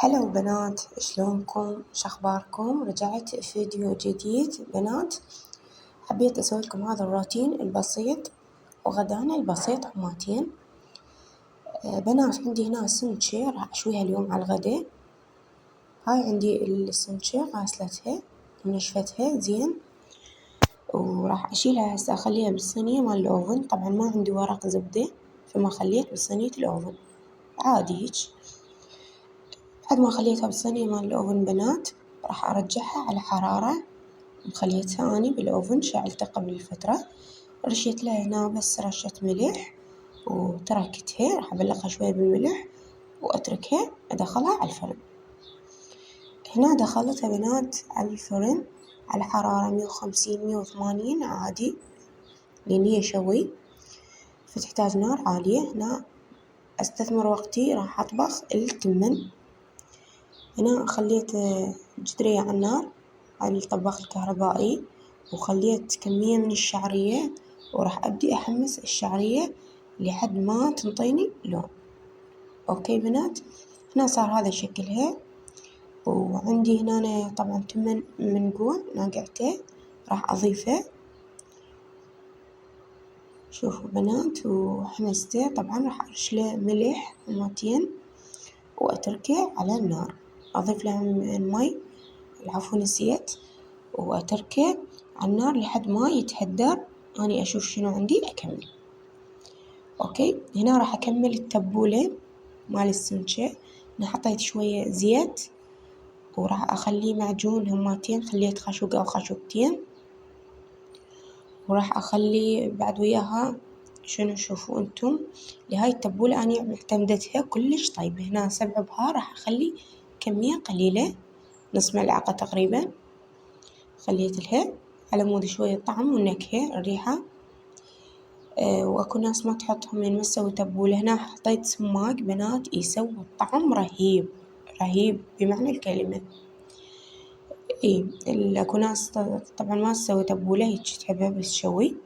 هلا بنات، شلونكم؟ شخباركم؟ رجعت فيديو جديد بنات. حبيت اسوي لكم هذا الروتين البسيط وغدانا البسيط حماتين. بنات عندي هنا سمكة راح اشويها اليوم على الغدا. هاي عندي السمكة غاسلتها ونشفتها زين، وراح اشيلها هسه اخليها بالصينية مال الاوفن. طبعا ما عندي ورق زبدة فما خليت بصينية الاوفن عادي هيج. بعد ما خليتها بالصينية مال الأوفن بنات راح أرجعها على حرارة. خليتها أني بالأوفن شعلته قبل فترة، رشيت لها هنا بس رشة ملح وتركتها. راح أبلغها شوية بالملح وأتركها أدخلها على الفرن. هنا دخلتها بنات على الفرن على حرارة 150-180 عادي لأن هي شوي فتحتاج نار عالية. هنا أستثمر وقتي راح أطبخ التمن. هنا خليت جدرية على النار على الطباخ الكهربائي، وخليت كمية من الشعرية وراح أبدي أحمس الشعرية لحد ما تنطيني لون. أوكي بنات، هنا صار هذا شكلها. وعندي هنا طبعا تمن منقوع ناقعته راح أضيفه. شوفوا بنات وحمسته. طبعا راح أرشله ملح حماتين وأتركه على النار. أضيف له مي، العفو نسيت، وأتركه على النار لحد ما يتهدر. أني أشوف شنو عندي أكمل. أوكي، هنا راح أكمل التبولة مال السمكة. أنا حطيت شوية زيت وراح أخليه معجون هماتين، خليت خشوقة أو خشوقتين، وراح أخلي بعد وياها شنو شوفوا أنتم لهاي التبولة أني معتمدتها كلش طيبة. هنا 7 بهار راح أخلي كمية قليلة، نص ملعقة تقريبا خليت لها على مود شوية الطعم والنكهة الريحة. واكو ناس ما تحطهم من ما تسوي تبولة. هنا حطيت سماق بنات يسوي الطعم رهيب رهيب بمعنى الكلمة. اكو ناس طبعا ما تسوي تبولة هيك تحبها بس شوي.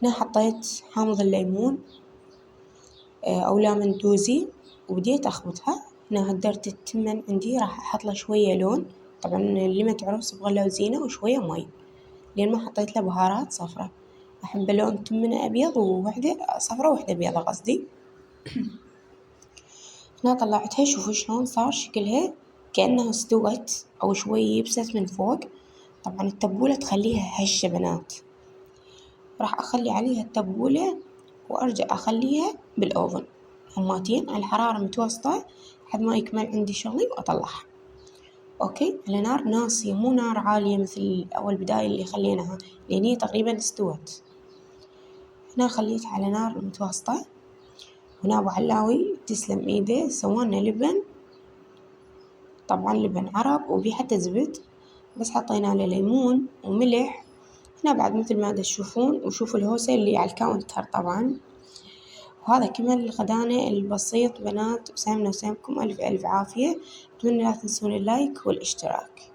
هنا حطيت حامض الليمون او لامندوزي وبديت اخلطها. هنا هدرت التمن عندي راح احط له شوية لون. طبعا اللي ما تعرف صبغة وزينة وشوية مي لين ما حطيت له بهارات صفرة. أحب لون تمنة أبيض ووحدة صفرة ووحدة بيضة قصدي. هنا طلعتها. شوفوا شلون صار شكلها كأنها استوت أو شوي يبست من فوق. طبعا التبولة تخليها هشة بنات. راح أخلي عليها التبولة وأرجع أخليها بالأوفن هماتين على حرارة متوسطة لحد ما يكمل عندي شغلي وأطلعها. أوكي، على نار ناصية مو نار عالية مثل أول بداية اللي خليناها لأن هي تقريبا استوت. هنا خليت على نار متوسطة. هنا أبو علاوي تسلم إيده سوانا لبن، طبعا لبن عرب وبيه حتى زبد، بس حطينا له ليمون وملح. هنا بعد مثل ما تشوفون وشوفوا الهوسة اللي على الكاونتر طبعا. وهذا كمل غدانا البسيط بنات. وسامنا وسامكم ألف ألف عافية. أتمنى لا تنسون اللايك والاشتراك.